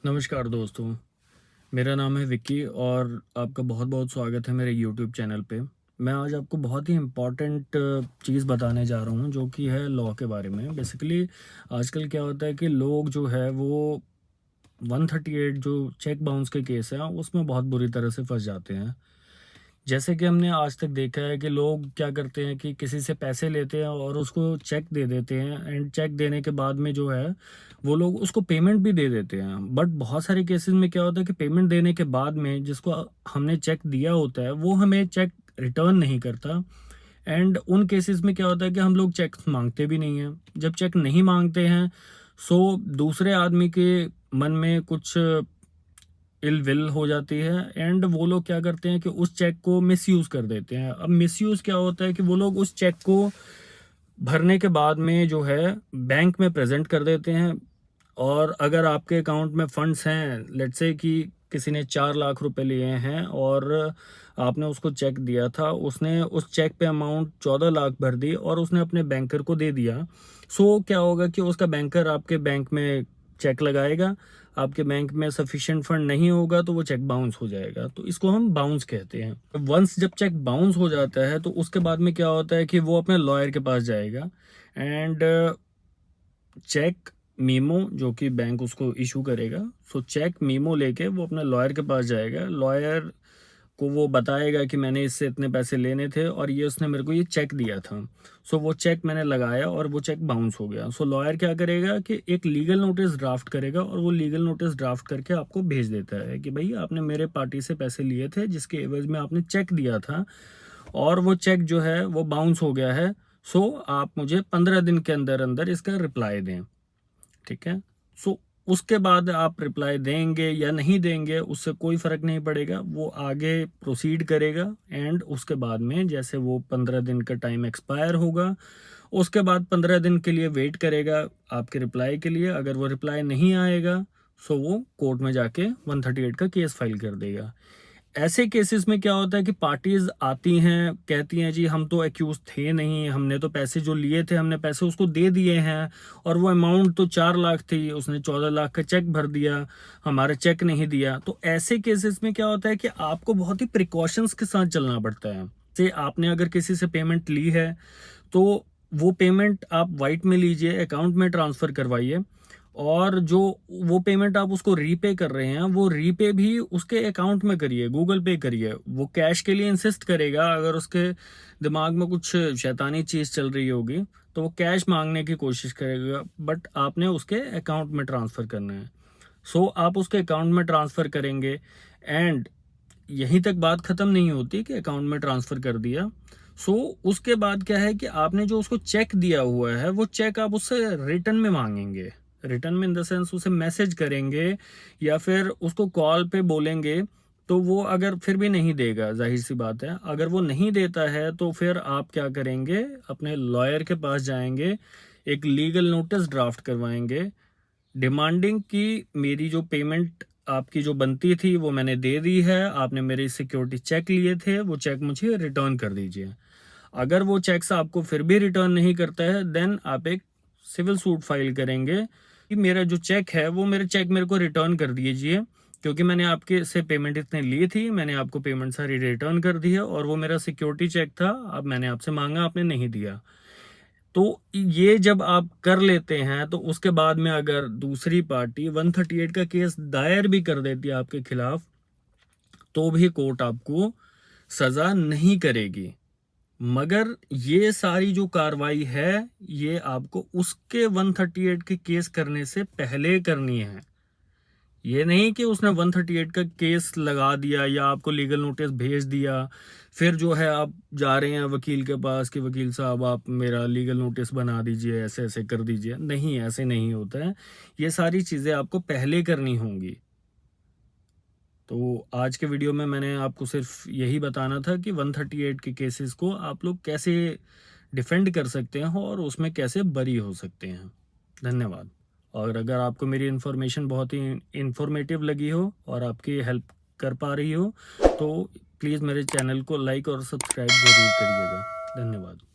नमस्कार दोस्तों, मेरा नाम है विक्की और आपका बहुत-बहुत स्वागत है मेरे यूट्यूब चैनल पे। मैं आज आपको बहुत ही इम्पोर्टेंट चीज़ बताने जा रहा हूँ जो कि है लॉ के बारे में। बेसिकली आजकल क्या होता है कि लोग जो है वो 138 जो चेक बाउंस के केस हैं उसमें बहुत बुरी तरह से फँस जाते हैं। जैसे कि हमने आज तक देखा है कि लोग क्या करते हैं कि किसी से पैसे लेते हैं और उसको चेक दे देते हैं एंड चेक देने के बाद में जो है वो लोग उसको पेमेंट भी दे देते हैं। बट बहुत सारे केसेस में क्या होता है कि पेमेंट देने के बाद में जिसको हमने चेक दिया होता है वो हमें चेक रिटर्न नहीं करता। एंड उन केसेस में क्या होता है कि हम लोग चेक मांगते भी नहीं हैं। जब चेक नहीं मांगते हैं सो दूसरे आदमी के मन में कुछ इल विल हो जाती है एंड वो लोग क्या करते हैं कि उस चेक को मिसयूज कर देते हैं। अब मिसयूज क्या होता है कि वो लोग उस चेक को भरने के बाद में जो है बैंक में प्रेजेंट कर देते हैं। और अगर आपके अकाउंट में फंड्स हैं, लेट्स से कि किसी ने 4 लाख रुपए लिए हैं और आपने उसको चेक दिया था, उसने उस चेक पे अमाउंट 14 लाख भर दी और उसने अपने बैंकर को दे दिया। सो क्या होगा कि उसका बैंकर आपके बैंक में चेक लगाएगा। आपके बैंक में सफिशिएंट फंड नहीं होगा तो वो चेक बाउंस हो जाएगा, तो इसको हम बाउंस कहते हैं। वंस जब चेक बाउंस हो जाता है तो उसके बाद में क्या होता है कि वो अपने लॉयर के पास जाएगा एंड चेक मीमो जो कि बैंक उसको इशू करेगा। सो चेक मीमो लेके वो अपने लॉयर के पास जाएगा। लॉयर को वो बताएगा कि मैंने इससे इतने पैसे लेने थे और ये उसने मेरे को ये चेक दिया था। सो वो चेक मैंने लगाया और वो चेक बाउंस हो गया। सो लॉयर क्या करेगा कि एक लीगल नोटिस ड्राफ्ट करेगा और वो लीगल नोटिस ड्राफ्ट करके आपको भेज देता है कि भाई आपने मेरे पार्टी से पैसे लिए थे जिसके एवज में आपने चेक दिया था और वो चेक जो है वो बाउंस हो गया है। सो आप मुझे 15 दिन के अंदर अंदर इसका रिप्लाई दें। ठीक है। सो उसके बाद आप रिप्लाई देंगे या नहीं देंगे उससे कोई फर्क नहीं पड़ेगा, वो आगे प्रोसीड करेगा एंड उसके बाद में जैसे वो 15 दिन का टाइम एक्सपायर होगा उसके बाद 15 दिन के लिए वेट करेगा आपके रिप्लाई के लिए। अगर वो रिप्लाई नहीं आएगा सो वो कोर्ट में जाके 138 का केस फाइल कर देगा। ऐसे केसेस में क्या होता है कि पार्टीज आती हैं, कहती हैं जी हम तो एक्यूज थे नहीं, हमने तो पैसे जो लिए थे हमने पैसे उसको दे दिए हैं और वो अमाउंट तो 4 लाख थी, उसने 14 लाख का चेक भर दिया, हमारा चेक नहीं दिया। तो ऐसे केसेस में क्या होता है कि आपको बहुत ही प्रिकॉशंस के साथ चलना पड़ता है। से आपने अगर किसी से पेमेंट ली है तो वो पेमेंट आप वाइट में लीजिए, अकाउंट में ट्रांसफ़र करवाइए और जो वो पेमेंट आप उसको रीपे कर रहे हैं वो रीपे भी उसके अकाउंट में करिए, गूगल पे करिए। वो कैश के लिए इंसिस्ट करेगा, अगर उसके दिमाग में कुछ शैतानी चीज़ चल रही होगी तो वो कैश मांगने की कोशिश करेगा, बट आपने उसके अकाउंट में ट्रांसफ़र करना है। सो आप उसके अकाउंट में ट्रांसफ़र करेंगे एंड यहीं तक बात ख़त्म नहीं होती कि अकाउंट में ट्रांसफ़र कर दिया। सो उसके बाद क्या है कि आपने जो उसको चेक दिया हुआ है वो चेक आप उससे रिटर्न में मांगेंगे। रिटर्न में इन द सेंस उसे मैसेज करेंगे या फिर उसको कॉल पे बोलेंगे। तो वो अगर फिर भी नहीं देगा, जाहिर सी बात है, अगर वो नहीं देता है तो फिर आप क्या करेंगे, अपने लॉयर के पास जाएंगे, एक लीगल नोटिस ड्राफ्ट करवाएंगे डिमांडिंग कि मेरी जो पेमेंट आपकी जो बनती थी वो मैंने दे दी है, आपने मेरे सिक्योरिटी चेक लिए थे, वो चेक मुझे रिटर्न कर दीजिए। अगर वो चेक्स आपको फिर भी रिटर्न नहीं करता है देन आप एक सिविल सूट फाइल करेंगे कि मेरा जो चेक है वो मेरे चेक मेरे को रिटर्न कर दीजिए, क्योंकि मैंने आपके से पेमेंट इतने ली थी, मैंने आपको पेमेंट सारी रिटर्न कर दी है और वो मेरा सिक्योरिटी चेक था, अब मैंने आपसे मांगा आपने नहीं दिया। तो ये जब आप कर लेते हैं तो उसके बाद में अगर दूसरी पार्टी 138 का केस दायर भी कर देती है आपके खिलाफ तो भी कोर्ट आपको सजा नहीं करेगी। मगर ये सारी जो कार्रवाई है ये आपको उसके 138 के केस करने से पहले करनी है। ये नहीं कि उसने 138 का केस लगा दिया या आपको लीगल नोटिस भेज दिया फिर जो है आप जा रहे हैं वकील के पास कि वकील साहब आप मेरा लीगल नोटिस बना दीजिए, ऐसे ऐसे कर दीजिए। नहीं, ऐसे नहीं होता है। ये सारी चीज़ें आपको पहले करनी होंगी। तो आज के वीडियो में मैंने आपको सिर्फ यही बताना था कि 138 के केसेस को आप लोग कैसे डिफेंड कर सकते हैं और उसमें कैसे बरी हो सकते हैं। धन्यवाद। और अगर आपको मेरी इन्फॉर्मेशन बहुत ही इन्फॉर्मेटिव लगी हो और आपकी हेल्प कर पा रही हो तो प्लीज़ मेरे चैनल को लाइक और सब्सक्राइब ज़रूर करिएगा। धन्यवाद।